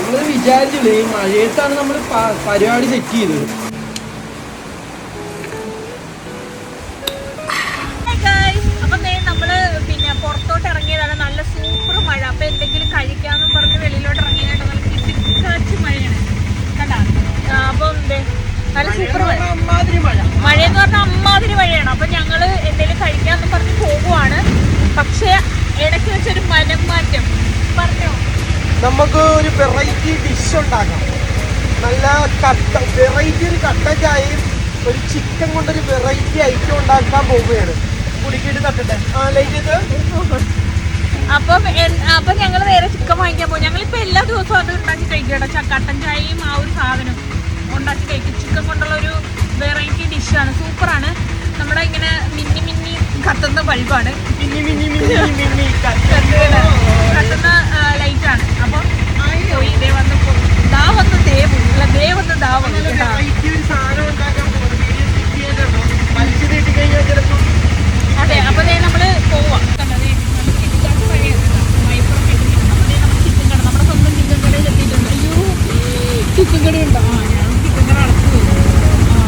നമ്മള് വിചാരിച്ചില്ലേ ഈ മഴയത്താണ് നമ്മൾ പരിപാടി സെറ്റ് ചെയ്തത്. നമ്മള് പിന്നെ പുറത്തോട്ട് ഇറങ്ങിയതാണ്. നല്ല സൂപ്പർ മഴ. അപ്പൊ എന്തെങ്കിലും കഴിക്കാന്നും പറഞ്ഞ് വെളിയിലോട്ട് ഇറങ്ങിയതായിട്ട് നല്ല കിട്ടിക്കാച്ച് മഴയാണ് കണ്ടാ. അപ്പൊ നല്ല സൂപ്പർ മഴ. മഴയെന്ന് പറഞ്ഞാൽ അമ്മാതിരി മഴയാണ്. അപ്പൊ ഞങ്ങള് എന്തെങ്കിലും കഴിക്കാന്നും പറഞ്ഞ് പോകുവാണ്. പക്ഷെ ഇടയ്ക്ക് വെച്ചൊരു മനം മാറ്റം. പറഞ്ഞോ, നമുക്ക് ഒരു വെറൈറ്റി ഡിഷ് ഉണ്ടാക്കാം. നല്ല വെറൈറ്റി ഒരു കട്ടൻ ചായയും ഒരു ചിക്കൻ കൊണ്ടൊരു വെറൈറ്റി ഐറ്റം ഉണ്ടാക്കാൻ പോവുകയാണ്. കുടിക്കിട്ട് തട്ടട്ടെ. അപ്പൊ ഞങ്ങൾ നേരെ ചിക്കൻ വാങ്ങിക്കാൻ പോകും. ഞങ്ങളിപ്പോ എല്ലാ ദിവസവും അത് ഉണ്ടാക്കി കഴിക്കട്ടെ. കട്ടൻ ചായയും ആ ഒരു സാധനം ഉണ്ടാക്കി കഴിക്കും. ചിക്കൻ കൊണ്ടുള്ള ഒരു വെറൈറ്റി ഡിഷാണ്. സൂപ്പറാണ്. നമ്മുടെ ഇങ്ങനെ മിന്നി മിന്നി കത്തുന്ന ബൾബാണ്. കത്തുന്ന ലൈറ്റാണ്. അപ്പം പോയി ദേ വന്ന് അതെ. അപ്പൊ നമ്മള് പോവാം. നമ്മുടെ സ്വന്തം ചിക്കൻ കടയിൽ എത്തിയിട്ടുണ്ട്. അയ്യോ, ചിക്കൻ കടയുണ്ടോ? ഞാൻ ചിക്കൻ കട അടച്ചു പോകും.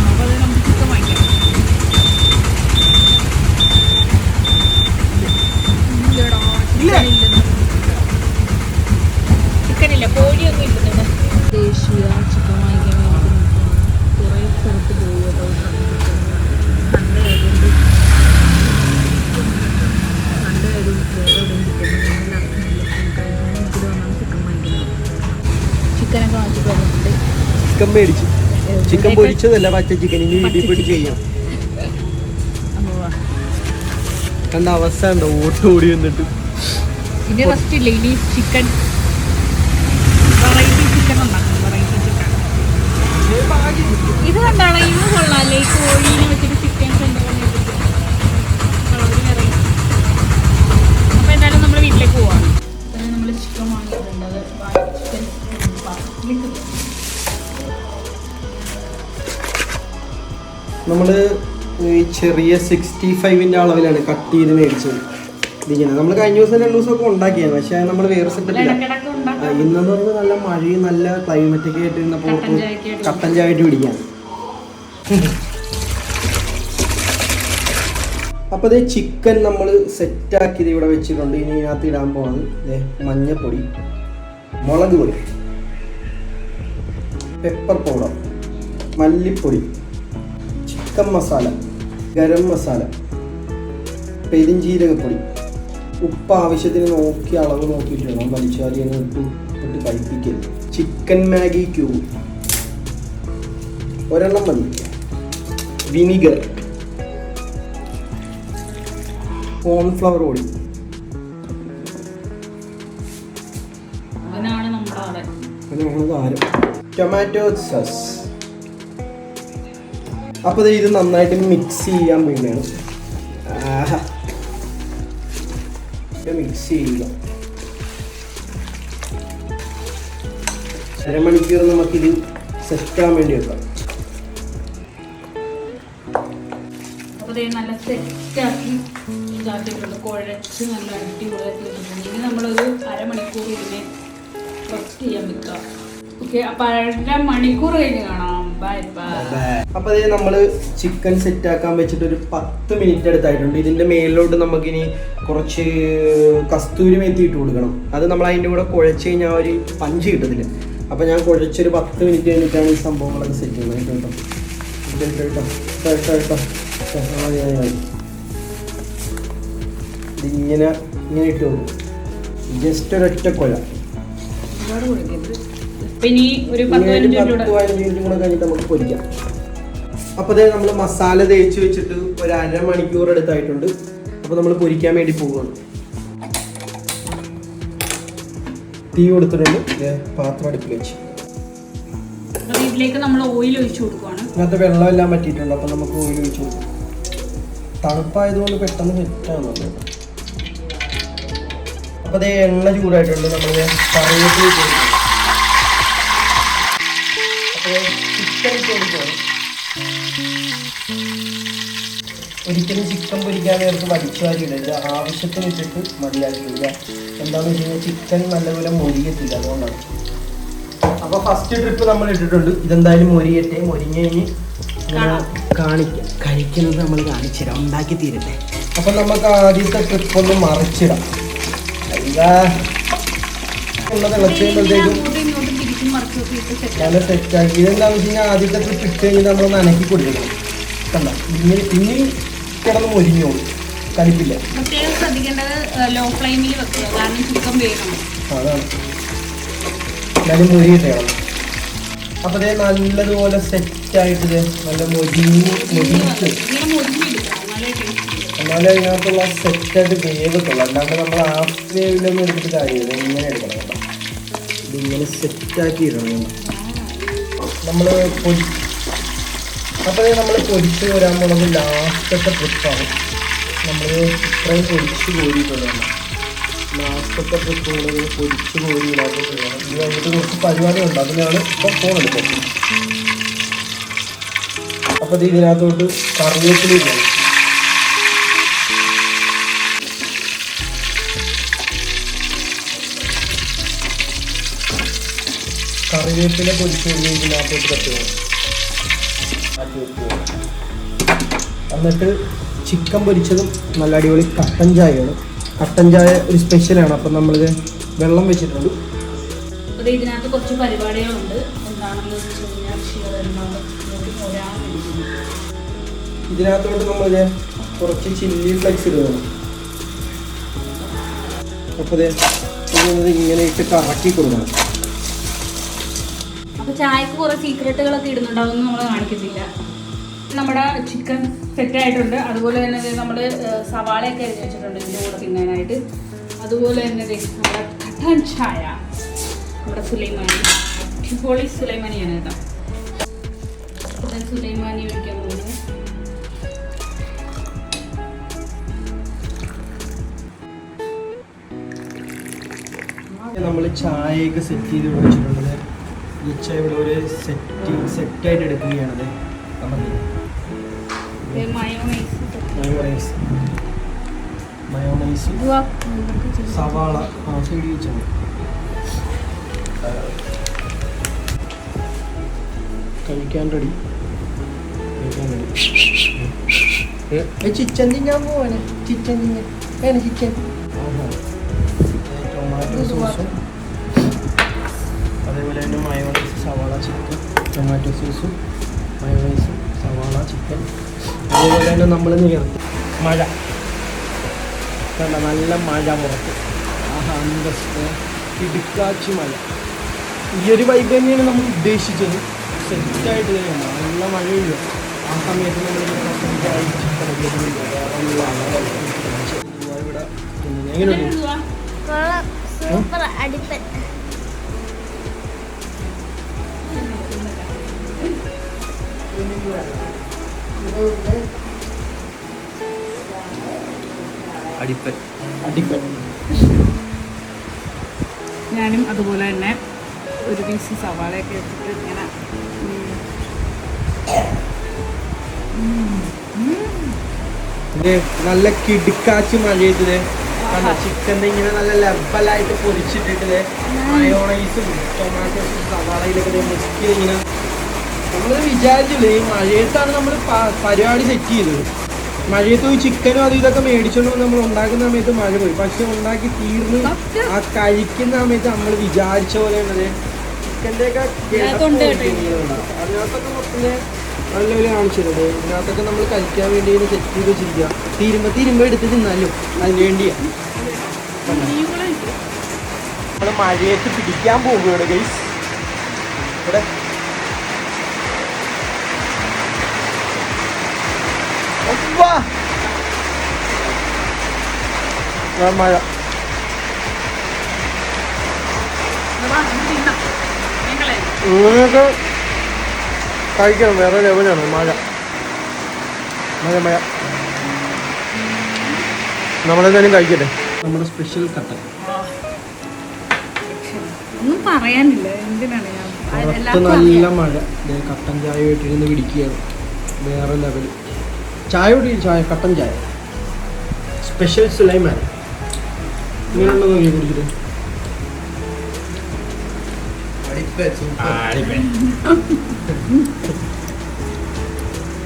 അപ്പൊ അത് നമുക്ക് ചിക്കൻ വാങ്ങിക്കാം. ചിക്കനില്ല, കോഴിയൊന്നും ഇല്ലെന്ന്. ദേശീയ ചിക്കൻ വാങ്ങിക്കാൻ വേണ്ടി കുറേ സ്ഥലത്ത് പോയി കേട്ടോ. സൺഡേ ആയതുകൊണ്ട് ചിക്കനൊക്കെ വാങ്ങിച്ചിട്ട് വന്നിട്ടുണ്ട്. ചിക്കൻ മേടിച്ചു. ചിക്കൻ പൊരിച്ചതല്ല, പച്ച ചിക്കൻ. ഇനി വീട്ടിൽ പോയിട്ട് ചെയ്യാം. കണ്ട അവസ്ഥ ഉണ്ടോ? ഓടി വന്നിട്ട് ഇനി റെസ്റ്റ് ഇല്ല. ഇനി ചിക്കൻ വെറൈറ്റി ചിക്കൻ ഉണ്ടാക്കണം. വെറൈറ്റി ചിക്കൻ ഇത് കണ്ടാണ്. ഇത് കൊള്ളാല്ലേ, ഈ കോഴീനെ വെച്ചിട്ട് ചിക്കൻ സെൻ്റർ. അപ്പോൾ എന്തായാലും നമ്മൾ വീട്ടിലേക്ക് പോവാം. നമ്മൾ ചിക്കൻ വാങ്ങിയിട്ടുണ്ട്. അത് ചിക്കൻ നമ്മള് ഈ ചെറിയ 65-ന്റെ അളവിലാണ് കട്ട് ചെയ്ത് മേടിച്ചത്. ഇതിങ്ങനെ നമ്മൾ കഴിഞ്ഞ ദിവസം 2 ദിവസമൊക്കെ ഉണ്ടാക്കിയാണ്. പക്ഷെ നമ്മൾ വേറെ സെറ്റപ്പില്ല. ഇന്നെന്ന് പറഞ്ഞാൽ നല്ല മഴയും നല്ല ക്ലൈമറ്റൊക്കെ ആയിട്ട് ഇരുന്നപ്പോൾ കട്ടൻ ചായ ആയിട്ട് പിടിക്കാൻ. അപ്പോൾ അതേ ചിക്കൻ നമ്മൾ സെറ്റാക്കിയത് ഇവിടെ വെച്ചിട്ടുണ്ട്. ഇനി ഇതിനകത്ത് ഇടാൻ പോകുന്നത് മഞ്ഞപ്പൊടി, മുളക് പൊടി, പെപ്പർ പൗഡർ, മല്ലിപ്പൊടി, ചിക്കൻ മസാല, ഗരം മസാല, പെരിഞ്ചീരകപ്പൊടി, ഉപ്പ് ആവശ്യത്തിന് നോക്കി അളവ് നോക്കിയിട്ട് വേണം. വലിച്ചാലിന് ഇട്ട് കഴിപ്പിക്കരുത്. ചിക്കൻ മാഗി ക്യൂബ് ഒരെണ്ണം മതി. വിനിഗർ, കോൺഫ്ലവർ പൊടി, ടൊമാറ്റോ സോസ്. അപ്പോൾ ഇത് നന്നായിട്ട് മിക്സ് ചെയ്യാൻ വേണ്ടിയാണ്. മിക്സ് ചെയ്യുക. അരമണിക്കൂർ നമുക്കിത് സെറ്റാൻ വേണ്ടി വെക്കാം. അപ്പോൾ നല്ല സെറ്റാക്കി ഇതാക്കിയിട്ടുണ്ട്. കുഴച്ച് നല്ല അടിപൊളിയാക്കി വെച്ചിട്ടുണ്ട്. ഇനി നമ്മളൊരു അരമണിക്കൂർ ഇതിനെ റെസ്റ്റ് ചെയ്യാൻ വെക്കുക. ഓക്കെ, അപ്പോൾ അരമണിക്കൂർ കഴിഞ്ഞ് കാണാം. Bye bye. അപ്പോൾ അതേ നമ്മൾ ചിക്കൻ സെറ്റാക്കാൻ വെച്ചിട്ട് ഒരു 10 മിനിറ്റ് അടുത്തായിട്ടുണ്ട്. ഇതിൻ്റെ മേലിലോട്ട് നമുക്കിനി കുറച്ച് കസ്തൂരി മേത്തി ഇട്ട് കൊടുക്കണം. അത് നമ്മൾ അതിൻ്റെ കൂടെ കുഴച്ച് കഴിഞ്ഞാൽ ഒരു പഞ്ച് കിട്ടത്തില്ല. അപ്പോൾ ഞാൻ കുഴച്ചൊരു 10 മിനിറ്റ് കഴിഞ്ഞിട്ടാണ് ഈ സംഭവങ്ങളൊക്കെ സെറ്റ് ചെയ്യുന്നത്. കേട്ടോ ഇതിങ്ങനെ ഇട്ട് കൊടുക്കും. ജസ്റ്റ് ഒരൊറ്റ കുഴ. ഇനി ഒരു 10-15 മിനിറ്റ് കൂടെ കഴിഞ്ഞിട്ട് നമുക്ക് പൊരിക്കാം. അപ്പോൾ അതേ നമ്മൾ മസാല തേച്ച് വെച്ചിട്ട് ഒരു അരമണിക്കൂർ അടുത്തായിട്ടുണ്ട്. അപ്പോൾ നമ്മൾ പൊരിക്കാൻ വേണ്ടി പോവുകയാണ്. തീ കൊടുത്തിട്ടുണ്ട്. പാത്രം അടുപ്പിൽ വെച്ച് ഇതിലേക്ക് നമ്മൾ ഓയിൽ ഒഴിച്ചു കൊടുക്കുകയാണ്. ഇങ്ങനത്തെ വെള്ളം എല്ലാം പറ്റിയിട്ടുണ്ട്. അപ്പോൾ നമുക്ക് ഓയിൽ ഒഴിച്ചു കൊടുക്കാം. തണുപ്പായതുകൊണ്ട് പെട്ടെന്ന് സെറ്റാണ്. അപ്പോൾ അതേ എണ്ണ ചൂടായിട്ടുണ്ട്. നമ്മൾ കറിവേപ്പില ചിക്കൻ ഇട്ട് കൊടുക്കുകയാണ്. ഒരിക്കലും ചിക്കൻ പൊരിക്കാൻ നേരത്ത് വലിച്ചു വാരി ഇടരുത്. ആവശ്യത്തിന് ഇട്ടിട്ട് മതിയാക്കി ഇടുക. എന്താണെന്ന് വെച്ച് കഴിഞ്ഞാൽ ചിക്കൻ നല്ലപോലെ മൊരിയത്തില്ല. അതുകൊണ്ടാണ് അപ്പൊ ഫസ്റ്റ് ട്രിപ്പ് നമ്മൾ ഇട്ടിട്ടുണ്ട്. ഇതെന്തായാലും മൊരിയട്ടെ. മൊരിഞ്ഞ് കഴിഞ്ഞ് കാണിക്കാം. കഴിക്കുന്നത് നമ്മൾ കാണിച്ചുതരാം, ഉണ്ടാക്കി തീരട്ടെ. അപ്പൊ നമുക്ക് ആദ്യത്തെ ട്രിപ്പ് ഒന്ന് മറിച്ചിടാം. തിളച്ചുമ്പോഴത്തേക്കും നല്ല സെറ്റാക്കി. ഇതെന്താണെന്ന് വെച്ച് കഴിഞ്ഞാൽ ആദ്യത്തെ ട്രിപ്പ് ഇട്ട് കഴിഞ്ഞാൽ നമ്മൾ നനക്കി കൊടുക്കണം. കണ്ട ഇനി കിടന്ന് മൊരിഞ്ഞോളൂ, കലിപ്പില്ല. പ്രത്യേകം ശ്രദ്ധിക്കേണ്ടത് ലോ ഫ്ലെയിമിൽ വെക്കുക, കാരണം ചിക്കൻ വേഗം. അതാണ് എന്നാലും മൊരിയിട്ടേ. അപ്പൊ അതേ നല്ലതുപോലെ സെറ്റായിട്ട് നല്ല മൊരിഞ്ഞിട്ട് എന്നാലും അതിനകത്തുള്ള സെറ്റായിട്ട് വേവത്തുള്ളൂ. അല്ലാണ്ട് നമ്മൾ ഹാഫ് വേവിലൊന്നും എടുത്തിട്ട് കാര്യമില്ല. ഇങ്ങനെ എടുക്കണം കേട്ടോ. ഇതിങ്ങനെ സെറ്റാക്കി ഇടണം നമ്മൾ. അപ്പോൾ നമ്മൾ പൊരിച്ച് വരാൻ പോകുന്നത് ലാസ്റ്റത്തെ ട്രിപ്പാണ്. നമ്മൾ ഇത്രയും പൊരിച്ച് കോരിയിട്ടുള്ളതാണ്. ലാസ്റ്റത്തെ ട്രിപ്പ് കൂടെ പൊരിച്ച് കോരിയില്ലാത്ത ചെയ്യണം. ഇത് കഴിഞ്ഞിട്ട് കുറച്ച് പരിപാടിയുണ്ട്, അതിനാണ് ഇപ്പം ഫോൺ എടുക്കുന്നത്. അപ്പോൾ ഇത് ഇതിനകത്തോട്ട് കറിവേപ്പില ഇടണം. കറിവേപ്പില പൊരിച്ച് കഴിഞ്ഞ് ഇതിനകത്തോട്ട് തട്ടുക. എന്നിട്ട് ചിക്കൻ പൊരിച്ചതും നല്ല അടിപൊളി കട്ടൻ ചായയാണ്. കട്ടൻ ചായ ഒരു സ്പെഷ്യലാണ്. അപ്പം നമ്മളിത് വെള്ളം വെച്ചിട്ടുണ്ട്. ഇതിനകത്ത് കുറച്ച് പരിപാടികളുണ്ട്. എന്താണെന്ന് വെച്ച് കഴിഞ്ഞാൽ ഇതിനകത്തോട്ട് നമ്മളിത് കുറച്ച് ചില്ലി ഫ്ലെക്സ് ഇടുകയാണ്. അപ്പോൾ ഇത് ഇങ്ങനെ ഇട്ട് കറക്കി കൊടുക്കണം. അപ്പോൾ ചായക്ക് കുറേ സീക്രട്ടുകളൊക്കെ ഇടുന്നുണ്ടാവും, നമ്മൾ കാണിക്കുന്നില്ല. നമ്മുടെ ചിക്കൻ സെറ്റായിട്ടുണ്ട്. അതുപോലെ തന്നെ നമ്മൾ സവാളയൊക്കെ അരിഞ്ഞ് വെച്ചിട്ടുണ്ട് ഇതിൻ്റെ കൂടെ തിന്നാനായിട്ട്. അതുപോലെ തന്നെ നമ്മുടെ കട്ടൻ ചായ, നമ്മുടെ സുലൈമാനി, അടിപൊളി സുലൈമാനിയാണ് കേട്ടോ. സുലൈമാനി ഒഴിക്കാൻ പോകുന്നത്. നമ്മൾ ചായയൊക്കെ സെറ്റ് ചെയ്ത് വെച്ചിട്ടുള്ളത്. ഈ ചായ ഇവിടെ ഒരു സെറ്റായിട്ട് എടുക്കുകയാണത്. മയോണൈസ്, സവാള സൈഡ് വെച്ചാൽ കഴിക്കാൻ റെഡി. ചിക്കൻ തിന്നാൻ പോവാണ്. ചിക്കൻ തിന്നാൻ ചിക്കൻ. ടൊമാറ്റോ സോസും അതേപോലെ തന്നെ മയോണൈസ്, സവാള, ചിക്കൻ, ടൊമാറ്റോ സോസും മയോണൈസും സവാള, ചിക്കൻ. അതേപോലെ തന്നെ നമ്മൾ നിർത്തി മഴ കണ്ട, നല്ല മഴ പുറത്ത്. ഇടുക്കാച്ചി മഴ. ഈ ഒരു വൈബ് തന്നെയാണ് നമ്മൾ ഉദ്ദേശിച്ചത്. സെറ്റായിട്ട് നല്ല മഴയില്ല. ആ സമയത്ത് നമ്മൾ ഇവിടെ സൂപ്പർ അടിപ്പൻ. അടിപ്പൻ അടിപ്പൻ. ഞാനും അതുപോലെ തന്നെ ഒരു പീസ് സവാളയൊക്കെ എടുത്തിട്ട് ഇങ്ങനെ നല്ല കിടുക്കാച്ചി മഴയത്. ചിക്കൻ്റെ ഇങ്ങനെ നല്ല ലെവലായിട്ട് പൊരിച്ചിട്ടിട്ട് മയോണൈസും ടൊമാറ്റോസും സവാളയിലൊക്കെ മിക്സ് ഇങ്ങനെ. നമ്മൾ വിചാരിച്ചില്ലേ ഈ മഴയത്താണ് നമ്മൾ പരിപാടി സെറ്റ് ചെയ്തത്. മഴയത്ത് പോയി ചിക്കനും അതും ഇതൊക്കെ മേടിച്ചോണ്ട് നമ്മൾ ഉണ്ടാക്കുന്ന സമയത്ത് മഴ പോയി. പക്ഷെ ഉണ്ടാക്കി തീർന്ന് ആ കഴിക്കുന്ന സമയത്ത് നമ്മൾ വിചാരിച്ച പോലെ ഉള്ളത് ചിക്കൻ്റെയൊക്കെ അതിനകത്തൊക്കെ മൊത്തം നല്ല കാണിച്ചിട്ടുണ്ട്. ഇതിനകത്തൊക്കെ നമ്മൾ കഴിക്കാൻ വേണ്ടി സെറ്റ് ചെയ്ത് വെച്ചിരിക്കുക. തീരുമ്പോൾ എടുത്ത് തിന്നാലും അതിന് വേണ്ടിയാണ്. നമ്മൾ മഴയത്ത് പിടിക്കാൻ പോവുകയാണ് ഗൈസ്. ഇവിടെ മഴ ഇങ്ങനെയൊക്കെ കഴിക്കണം. വേറെ ലെവലാണ് മഴ. മഴ മഴ നമ്മളെന്തായാലും കഴിക്കട്ടെ. നമ്മുടെ സ്പെഷ്യൽ കട്ടൻ. ഒന്നും പറയാനില്ല. എന്തിനാണ് നല്ല മഴ. കട്ടൻ ചായ ഇട്ടിരുന്ന് പിടിക്കുകയാണ്. വേറെ ലെവൽ ചായ കട്ടൻ ചായ സ്പെഷ്യൽ സുലൈമാൻ. ഇങ്ങനെയുണ്ടോ നോക്കി കുടിച്ചിട്ട്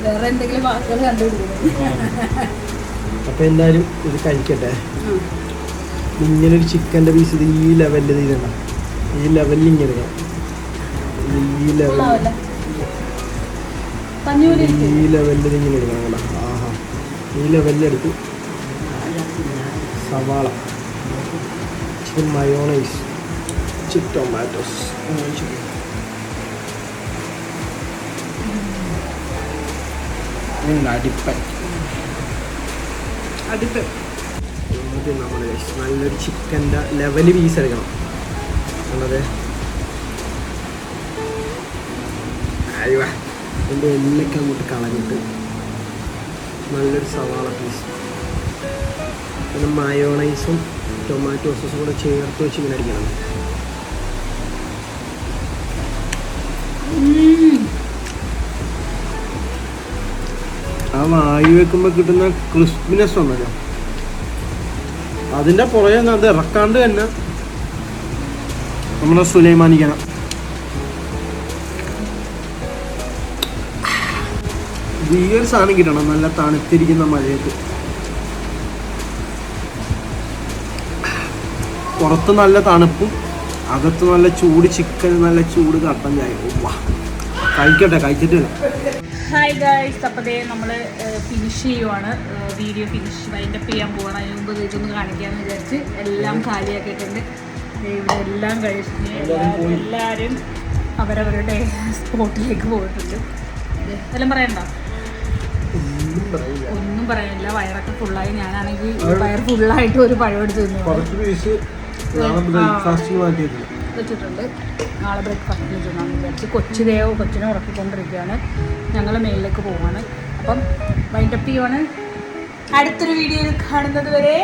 വേറെ എന്തെങ്കിലും വാക്കുകൾ കണ്ടുപിടിക്കുന്നു. അപ്പൊ എന്തായാലും ഇത് കഴിക്കട്ടെ. ഇങ്ങനൊരു ചിക്കൻ്റെ പീസ് ഇത് ഈ ലെവലിൽ ഇടണം, ഈ ലെവലിൽ ഇങ്ങനെ ഇടണം, ഈ ലെവലിൽ ഇങ്ങനെ ഇടണം. ആഹാ, ഈ ലെവലിലെടുത്ത് സവാള, ചിക്കൻ മയോണൈസ്, ചിക്കൻ ടൊമാറ്റോസ്, അടിപ്പൻ നമ്മൾ നല്ലൊരു ചിക്കൻ്റെ ലെവല് പീസ് എടുക്കണം എന്നത്. അയ്യോ, എൻ്റെ എണ്ണയ്ക്ക് അങ്ങോട്ട് കളഞ്ഞിട്ട് നല്ലൊരു സവാള പീസ്, പിന്നെ മയോണൈസും ടൊമാറ്റോ സോസും കൂടെ ചേർത്ത് വെച്ച് ഇങ്ങനെ അടിക്കണം. ആ വായു വെക്കുമ്പോൾ കിട്ടുന്ന ക്രിസ്പിനെസ് ഉണ്ടല്ലോ, അതിൻ്റെ പുറകെ അത് ഇറക്കാണ്ട് തന്നെ നമ്മുടെ സുലൈമാനിക്കണം. ഈ ഒരു സാധനം കിട്ടണം നല്ല തണുത്തിരിക്കുന്ന മഴയത്ത്. പുറത്ത് നല്ല തണുപ്പും അകത്ത് നല്ല ചൂട് ചിക്കൻ, നല്ല ചൂട് കട്ടൻ ചായ. കഴിക്കട്ടെ, കഴിച്ചിട്ട് വരാം. ഹായ് ഗൈസ്, അപ്പോൾ നമ്മൾ ഫിനിഷ് ചെയ്യുവാണ്, വീഡിയോ ഫിനിഷ് വൈൻഡപ്പ് ചെയ്യാൻ പോകണം. അതിന് മുമ്പ് ഇതൊന്ന് കാണിക്കാമെന്ന് വിചാരിച്ച് എല്ലാം കാലിയാക്കിയിട്ടുണ്ട്. ഇവിടെ എല്ലാം കഴിച്ച് എല്ലാവരും അവരവരുടെ സ്പോട്ടിലേക്ക് പോയിട്ടുണ്ട്. എല്ലാം പറയണ്ട, ഒന്നും പറയാനില്ല. വയറൊക്കെ ഫുള്ളായി. ഞാനാണെങ്കിൽ വയർ ഫുള്ളായിട്ട് ഒരു പഴം എടുത്ത് വെച്ചിട്ടുണ്ട്. നാളെ ബ്രേക്ക്ഫാസ്റ്റിന് തിന്നാന്ന് വിചാരിച്ച് കൊച്ചിനെ ഉറക്കിക്കൊണ്ടിരിക്കുകയാണ്. ഞങ്ങൾ മേലിലേക്ക് പോവാണ്. അപ്പം വൈൻഡപ്പ് ചെയ്യുവാണ്. അടുത്തൊരു വീഡിയോയിൽ കാണുന്നത് വരെ